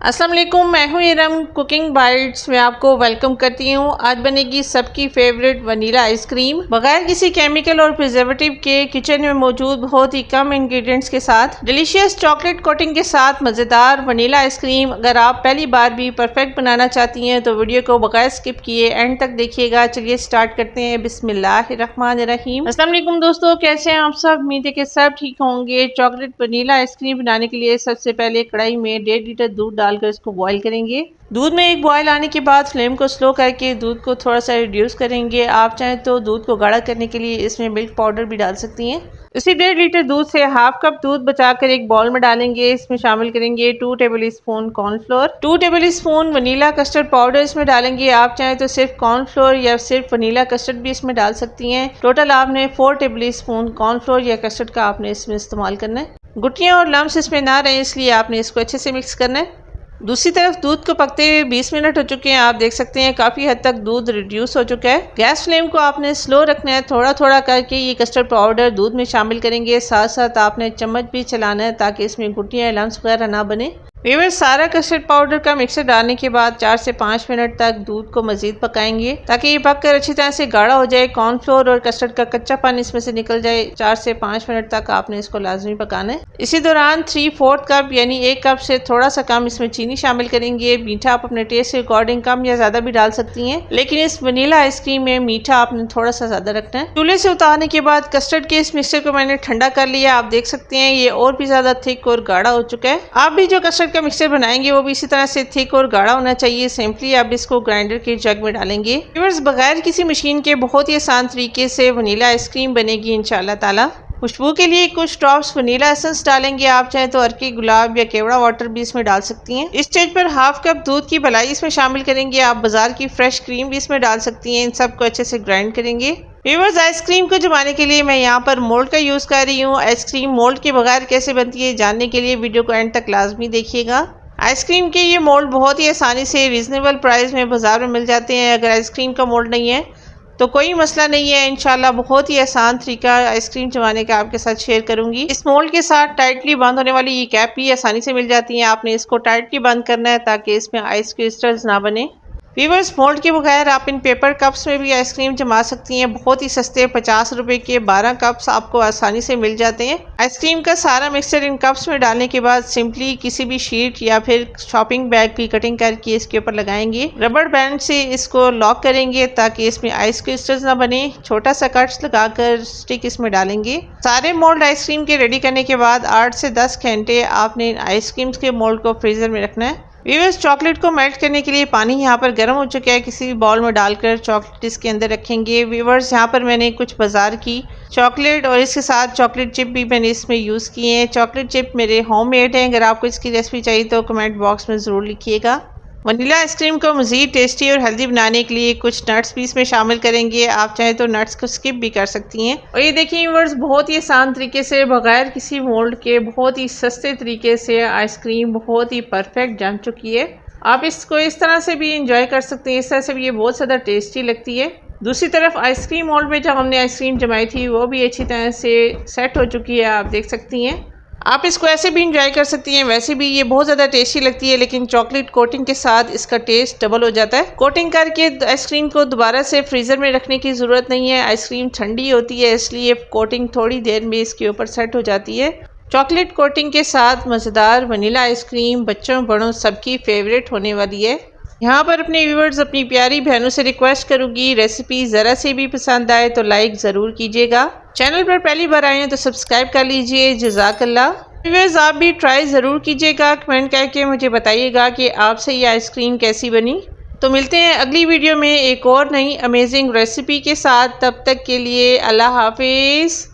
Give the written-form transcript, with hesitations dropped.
अस्सलाम वालेकुम, मैं हूँ इरम। कुकिंग बाइट्स में आपको वेलकम करती हूँ। आज बनेगी सबकी फेवरेट वनीला आइसक्रीम बगैर किसी केमिकल और प्रिजर्वेटिव के, किचन में मौजूद बहुत ही कम इंग्रेडिएंट्स के साथ डिलीशियस चॉकलेट कोटिंग के साथ मज़ेदार वनीला आइसक्रीम। अगर आप पहली बार भी परफेक्ट बनाना चाहती हैं तो वीडियो को बगैर स्किप किए एंड तक देखिएगा। चलिए स्टार्ट करते हैं। बिस्मिल्लाहिर्रहमानिर्रहीम। अस्सलाम वालेकुम दोस्तों, कैसे हैं आप सब? उम्मीद है कि सब ठीक होंगे। चॉकलेट वनीला आइसक्रीम बनाने के लिए सबसे पहले कढ़ाई में 1.5 लीटर दूध डालकर इसको बॉईल करेंगे। दूध में एक बॉईल आने के बाद फ्लेम को स्लो करके दूध को थोड़ा सा रिड्यूस करेंगे। आप चाहें तो दूध को गाढ़ा करने के लिए इसमें मिल्क पाउडर भी डाल सकती हैं। इसी 1.5 लीटर दूध से हाफ कप दूध बचाकर एक बाउल में डालेंगे। इसमें शामिल करेंगे 2 table spoon cornflour, 2 table spoon vanilla custard powder इसमें डालेंगे। आप चाहें तो सिर्फ कॉर्नफ्लोर या सिर्फ वनीला कस्टर्ड भी इसमें डाल सकती हैं। टोटल आपने 4 टेबल स्पून कॉर्नफ्लोर या कस्टर्ड का आपने इसमें इस्तेमाल करना है। गुठलियाँ और लम्स इसमें ना रहें, इसलिए आपने इसको अच्छे से मिक्स करना है। दूसरी तरफ दूध को पकते हुए 20 मिनट हो चुके हैं। आप देख सकते हैं काफ़ी हद तक दूध रिड्यूस हो चुका है। गैस फ्लेम को आपने स्लो रखना है। थोड़ा थोड़ा करके ये कस्टर्ड पाउडर दूध में शामिल करेंगे। साथ साथ आपने चम्मच भी चलाना है ताकि इसमें गुठलियाँ लम्स वगैरह ना बने। व्यूअर्स, सारा कस्टर्ड पाउडर का मिक्सर डालने के बाद 4 से 5 मिनट तक दूध को मजीद पकाएंगे ताकि ये पककर अच्छी तरह से गाढ़ा हो जाए। कॉर्नफ्लोर और कस्टर्ड का कच्चा पानी इसमें से निकल जाए। 4 से 5 मिनट तक आपने इसको लाजमी पकाना है। इसी दौरान 3/4 कप यानी 1 कप से थोड़ा सा कम इसमें चीनी शामिल करेंगे। मीठा आप अपने टेस्ट के अकॉर्डिंग कम या ज़्यादा भी डाल सकती हैं, लेकिन इस वनीला आइसक्रीम में मीठा आपने थोड़ा सा ज़्यादा रखना है। चूल्हे से उतारने के बाद कस्टर्ड के इस मिक्सचर को मैंने ठंडा कर लिया। आप देख सकते हैं ये और भी ज़्यादा थिक और गाढ़ा हो चुका है। आप भी जो कस्टर्ड का मिक्सचर बनाएंगे वो भी इसी तरह से थिक और गाढ़ा होना चाहिए। सिंपली आप इसको ग्राइंडर के जग में डालेंगे। व्यूअर्स, बगैर किसी मशीन के बहुत ही आसान तरीके से वनीला आइसक्रीम बनेगी इंशाल्लाह ताला। खुशबू के लिए कुछ ड्रॉप्स वनीला एसेंस डालेंगे। आप चाहें तो अर्की गुलाब या केवड़ा वाटर भी इसमें डाल सकती हैं। इस स्टेज पर हाफ कप दूध की मलाई इसमें शामिल करेंगे। आप बाजार की फ्रेश क्रीम भी इसमें डाल सकती हैं। इन सबको अच्छे से ग्राइंड करेंगे। व्यूअर्स, आइसक्रीम को जमाने के लिए मैं यहाँ पर मोल्ड का यूज़ कर रही हूँ। आइसक्रीम मोल्ड के बगैर कैसे बनती है जानने के लिए वीडियो को एंड तक लाजमी देखिएगा। आइसक्रीम के ये मोल्ड बहुत ही आसानी से रीज़नेबल प्राइस में बाजार में मिल जाते हैं। अगर आइसक्रीम का मोल्ड नहीं है तो कोई मसला नहीं है। इंशाल्लाह बहुत ही आसान तरीका आइसक्रीम जमाने का आपके साथ शेयर करूंगी। इस मोल्ड के साथ टाइटली बंद होने वाली ये कैप भी आसानी से मिल जाती है। आपने इसको टाइटली बंद करना है ताकि इसमें आइस क्रिस्टल्स ना बने। व्यूअर्स, मोल्ड के बगैर आप इन पेपर कप्स में भी आइसक्रीम जमा सकती हैं। बहुत ही सस्ते 50 रुपए के 12 कप्स आपको आसानी से मिल जाते हैं। आइसक्रीम का सारा मिक्सचर इन कप्स में डालने के बाद सिंपली किसी भी शीट या फिर शॉपिंग बैग की कटिंग करके इसके ऊपर लगाएंगे। रबड़ बैंड से इसको लॉक करेंगे ताकि इसमें आइस क्रिस्टल्स ना बने। छोटा सा कट्स लगाकर स्टिक इसमें डालेंगे। सारे मोल्ड आइसक्रीम के रेडी करने के बाद 8 से 10 घंटे आपने आइसक्रीम के मोल्ड को फ्रीजर में रखना है। व्यूअर्स, चॉकलेट को मेल्ट करने के लिए पानी यहाँ पर गर्म हो चुका है। किसी भी बाउल में डालकर चॉकलेट इसके अंदर रखेंगे। व्यूअर्स, यहाँ पर मैंने कुछ बाजार की चॉकलेट और इसके साथ चॉकलेट चिप भी मैंने इसमें यूज़ किए हैं। चॉकलेट चिप मेरे होममेड हैं। अगर आपको इसकी रेसिपी चाहिए तो कमेंट बॉक्स में ज़रूर लिखिएगा। वनीला आइसक्रीम को मज़ीद टेस्टी और हेल्दी बनाने के लिए कुछ नट्स भी इसमें शामिल करेंगे। आप चाहें तो नट्स को स्किप भी कर सकती हैं। और ये देखिए व्यूअर्स, बहुत ही आसान तरीके से बगैर किसी मोल्ड के बहुत ही सस्ते तरीके से आइसक्रीम बहुत ही परफेक्ट जम चुकी है। आप इसको इस तरह से भी इंजॉय कर सकते हैं। इस तरह से भी ये बहुत ज़्यादा टेस्टी लगती है। दूसरी तरफ आइसक्रीम मोल्ड में जब हमने आइसक्रीम जमाई थी वो भी अच्छी तरह से सेट हो चुकी है। आप देख सकती हैं। आप इसको ऐसे भी इंजॉय कर सकती हैं, वैसे भी ये बहुत ज़्यादा टेस्टी लगती है, लेकिन चॉकलेट कोटिंग के साथ इसका टेस्ट डबल हो जाता है। कोटिंग करके आइसक्रीम को दोबारा से फ्रीज़र में रखने की ज़रूरत नहीं है। आइसक्रीम ठंडी होती है इसलिए कोटिंग थोड़ी देर में इसके ऊपर सेट हो जाती है। चॉकलेट कोटिंग के साथ मज़ेदार वनीला आइसक्रीम बच्चों बड़ों सबकी फेवरेट होने वाली है। यहाँ पर अपने व्यूअर्स, अपनी प्यारी बहनों से रिक्वेस्ट करूँगी, रेसिपी ज़रा से भी पसंद आए तो लाइक ज़रूर कीजिएगा। चैनल पर पहली बार आए हैं तो सब्सक्राइब कर लीजिए। जज़ाकल्लाह। व्यूअर्स, आप भी ट्राई ज़रूर कीजिएगा। कमेंट करके मुझे बताइएगा कि आपसे ये आइसक्रीम कैसी बनी। तो मिलते हैं अगली वीडियो में एक और नई अमेजिंग रेसिपी के साथ। तब तक के लिए अल्लाह हाफिज़।